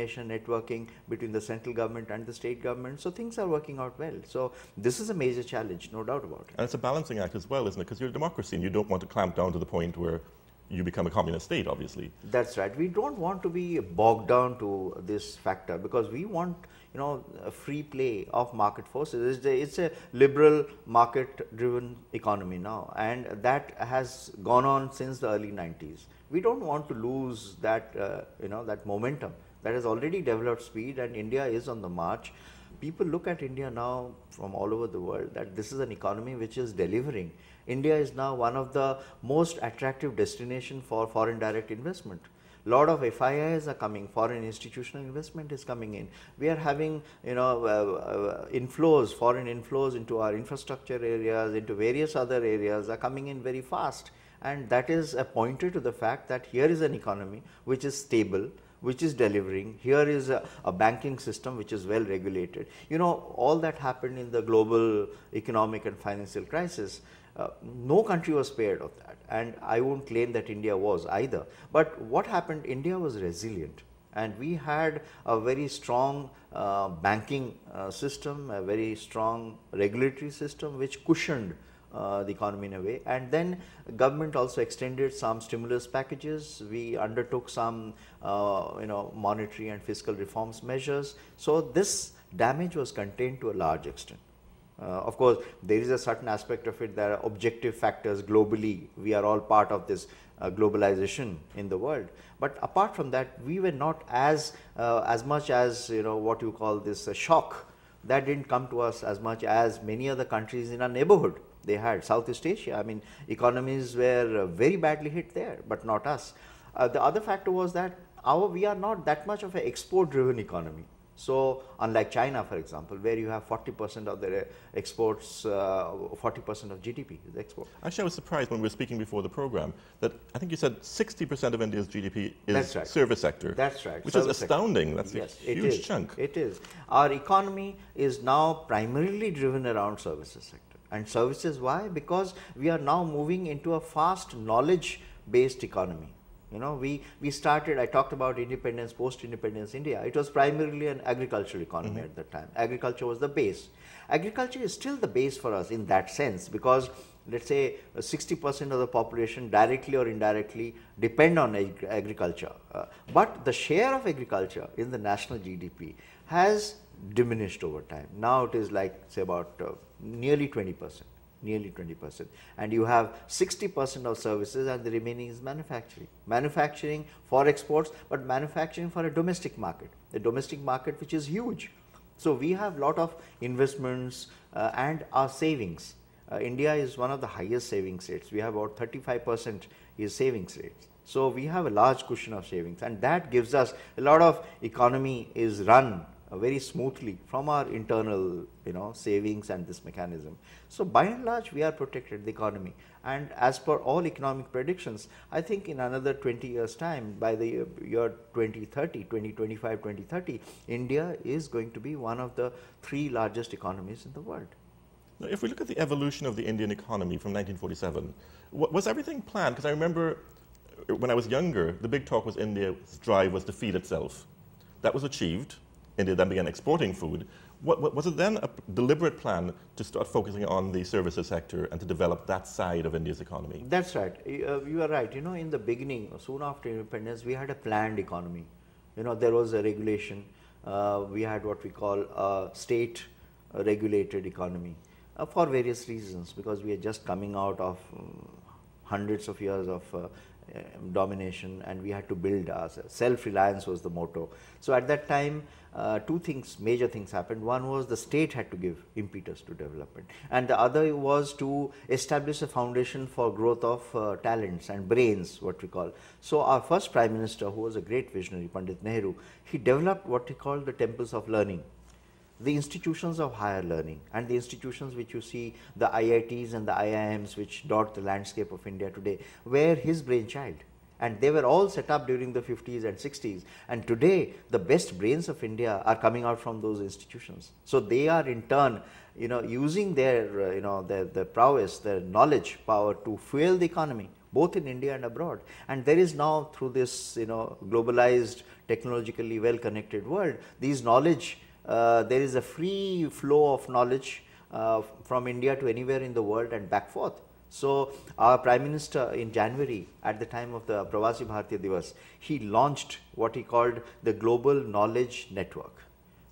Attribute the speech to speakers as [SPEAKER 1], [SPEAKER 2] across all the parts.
[SPEAKER 1] networking between the central government and the state government. So things are working out well. So this is a major challenge, no doubt about it.
[SPEAKER 2] And it's a balancing act as well, isn't it? Because you're a democracy and you don't want to clamp down to the point where you become a communist state, obviously.
[SPEAKER 1] That's right. We don't want to be bogged down to this factor because we want, a free play of market forces. It's a liberal market-driven economy now, and that has gone on since the early 90s. We don't want to lose that, that momentum that has already developed speed, and India is on the march. People look at India now from all over the world that this is an economy which is delivering. India is now one of the most attractive destinations for foreign direct investment. Lot of FIIs are coming, foreign institutional investment is coming in. We are having, inflows, foreign inflows into our infrastructure areas, into various other areas are coming in very fast. And that is a pointer to the fact that here is an economy which is stable, which is delivering. Here is a banking system which is well regulated. All that happened in the global economic and financial crisis. No country was spared of that, and I won't claim that India was either. But what happened, India was resilient, and we had a very strong banking system, a very strong regulatory system which cushioned the economy in a way. And then government also extended some stimulus packages. We undertook some monetary and fiscal reforms measures. So this damage was contained to a large extent. Of course, there is a certain aspect of it. There are objective factors globally. We are all part of this globalization in the world. But apart from that, we were not as much as what you call this shock. That didn't come to us as much as many other countries in our neighborhood. They had Southeast Asia. I mean, economies were very badly hit there, but not us. The other factor was that we are not that much of an export-driven economy. So, unlike China, for example, where you have 40% of their exports, 40% of GDP is export.
[SPEAKER 2] Actually, I was surprised when we were speaking before the program that I think you said 60% of India's GDP is
[SPEAKER 1] That's right.
[SPEAKER 2] Service sector.
[SPEAKER 1] That's right.
[SPEAKER 2] Which
[SPEAKER 1] Service
[SPEAKER 2] is astounding.
[SPEAKER 1] Sector.
[SPEAKER 2] That's
[SPEAKER 1] yes,
[SPEAKER 2] a huge chunk.
[SPEAKER 1] It is. Our economy is now primarily driven around services sector. And services, why? Because we are now moving into a fast knowledge-based economy. We started, I talked about independence, post-independence India. It was primarily an agricultural economy at that time. Agriculture was the base. Agriculture is still the base for us in that sense because let's say 60% of the population directly or indirectly depend on agriculture. But the share of agriculture in the national GDP has diminished over time. Now it is like say about nearly 20%. Nearly 20%, and you have 60% of services and the remaining is manufacturing. Manufacturing for exports, but manufacturing for a domestic market which is huge. So we have lot of investments and our savings. India is one of the highest savings rates. We have about 35% is savings rates. So we have a large cushion of savings, and that gives us a lot of economy is run very smoothly from our internal savings and this mechanism. So by and large we are protected, the economy, and as per all economic predictions, I think in another 20 years time, by the year 2030, 2025, 2030, India is going to be one of the 3 largest economies in the world.
[SPEAKER 2] Now, if we look at the evolution of the Indian economy from 1947, was everything planned? Because I remember when I was younger, the big talk was India's drive was to feed itself. That was achieved. India then began exporting food. Was it then a deliberate plan to start focusing on the services sector and to develop that side of India's economy?
[SPEAKER 1] That's right. You are right. In the beginning, soon after independence, we had a planned economy. There was a regulation. We had what we call a state regulated economy for various reasons, because we are just coming out of hundreds of years of domination, and we had to build ourselves. Self-reliance was the motto. So at that time, 2 things, major things happened. One was the state had to give impetus to development, and the other was to establish a foundation for growth of talents and brains, what we call. So our first Prime Minister, who was a great visionary, Pandit Nehru, he developed what he called the temples of learning, the institutions of higher learning, and the institutions which you see, the IITs and the IIMs which dot the landscape of India today, were his brainchild. And they were all set up during the 50s and 60s. And today, the best brains of India are coming out from those institutions. So they are in turn, using their, their prowess, their knowledge power to fuel the economy, both in India and abroad. And there is now, through this, globalized technologically well connected world, these knowledge, there is a free flow of knowledge from India to anywhere in the world and back forth. So, our Prime Minister in January, at the time of the Pravasi Bharatiya Divas, he launched what he called the Global Knowledge Network,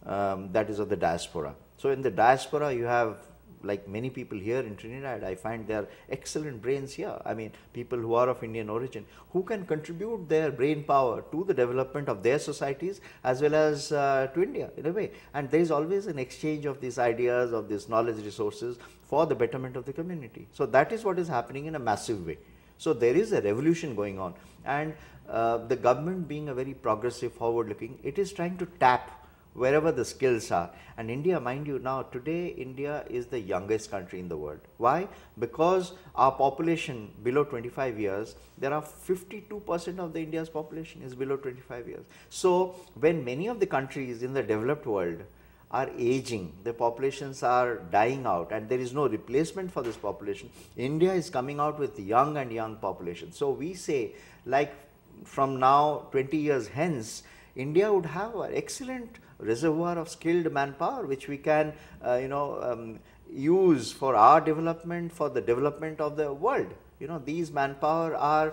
[SPEAKER 1] that is of the diaspora. So, in the diaspora you have, like many people here in Trinidad, I find there are excellent brains here. I mean, people who are of Indian origin, who can contribute their brain power to the development of their societies as well as to India in a way. And there is always an exchange of these ideas, of these knowledge resources for the betterment of the community. So, that is what is happening in a massive way. So, there is a revolution going on, and the government, being a very progressive, forward looking, it is trying to tap wherever the skills are. And India, mind you, now today India is the youngest country in the world. Why? Because our population below 25 years, there are 52% of the India's population is below 25 years. So, when many of the countries in the developed world are aging, the populations are dying out and there is no replacement for this population, India is coming out with young and young population. So, we say, like from now 20 years hence, India would have an excellent reservoir of skilled manpower which we can use for our development, for the development of the world. These manpower are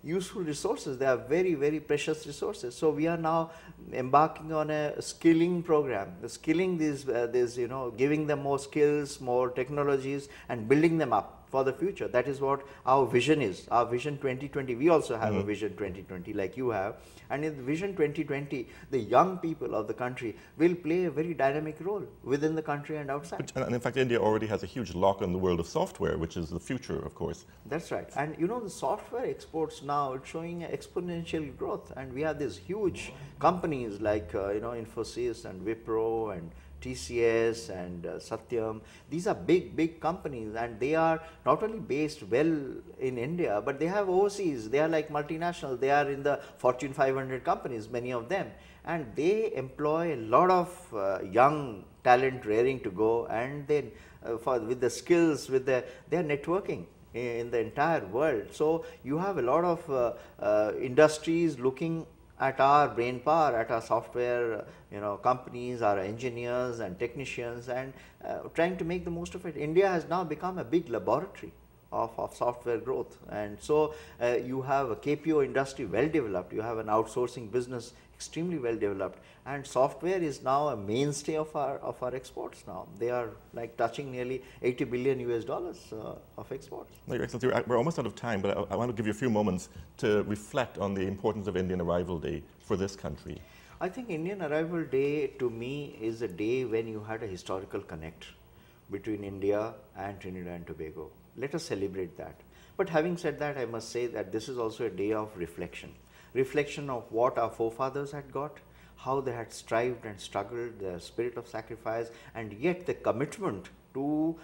[SPEAKER 1] useful resources, they are very, very precious resources. So, we are now embarking on a skilling program, skilling these, giving them more skills, more technologies and building them up for the future. That is what our vision is, our Vision 2020. We also have a Vision 2020 like you have, and in the Vision 2020, the young people of the country will play a very dynamic role within the country and outside.
[SPEAKER 2] And in fact, India already has a huge lock on the world of software, which is the future, of course.
[SPEAKER 1] That's right. And the software exports now, it's showing exponential growth, and we have these huge companies like Infosys and Wipro and TCS and Satyam. These are big companies, and they are not only based well in India, but they have overseas. They are like multinational. They are in the Fortune 500 companies, many of them, and they employ a lot of young talent raring to go, and then with the skills, with their networking in the entire world. So, you have a lot of industries looking at our brain power, at our software companies, our engineers and technicians, and trying to make the most of it. India has now become a big laboratory of software growth, and so you have a KPO industry well developed, you have an outsourcing business extremely well developed, and software is now a mainstay of our exports now. They are like touching nearly $80 billion of exports.
[SPEAKER 2] No, Your Excellency, we're almost out of time, but I want to give you a few moments to reflect on the importance of Indian Arrival Day for this country.
[SPEAKER 1] I think Indian Arrival Day to me is a day when you had a historical connect between India and Trinidad and Tobago. Let us celebrate that. But having said that, I must say that this is also a day of reflection. Reflection of what our forefathers had got, how they had strived and struggled, their spirit of sacrifice, and yet the commitment to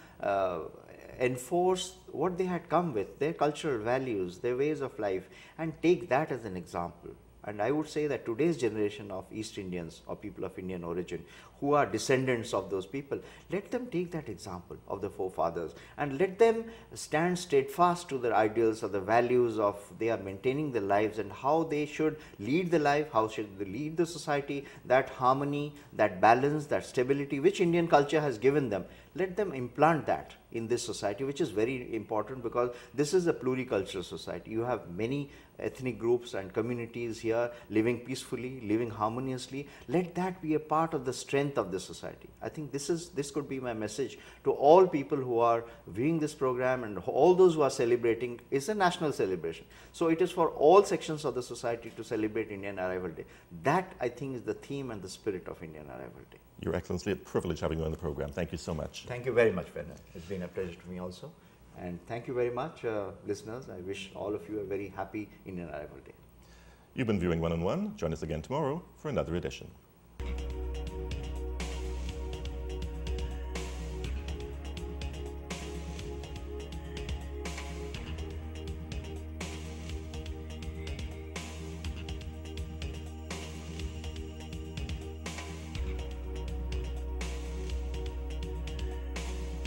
[SPEAKER 1] enforce what they had come with, their cultural values, their ways of life, and take that as an example. And I would say that today's generation of East Indians or people of Indian origin who are descendants of those people, let them take that example of the forefathers and let them stand steadfast to their ideals or the values of they are maintaining their lives and how they should lead the life, how should they lead the society, that harmony, that balance, that stability which Indian culture has given them. Let them implant that in this society, which is very important because this is a pluricultural society. You have many ethnic groups and communities here living peacefully, living harmoniously. Let that be a part of the strength of the society. I think this could be my message to all people who are viewing this program and all those who are celebrating. It's a national celebration. So it is for all sections of the society to celebrate Indian Arrival Day. That I think is the theme and the spirit of Indian Arrival Day.
[SPEAKER 2] Your Excellency, a privilege having you on the program. Thank you so much.
[SPEAKER 1] Thank you very much, Vernon. It's been a pleasure to me also. And thank you very much, listeners. I wish all of you a very happy Indian Arrival Day.
[SPEAKER 2] You've been viewing One on One. Join us again tomorrow for another edition.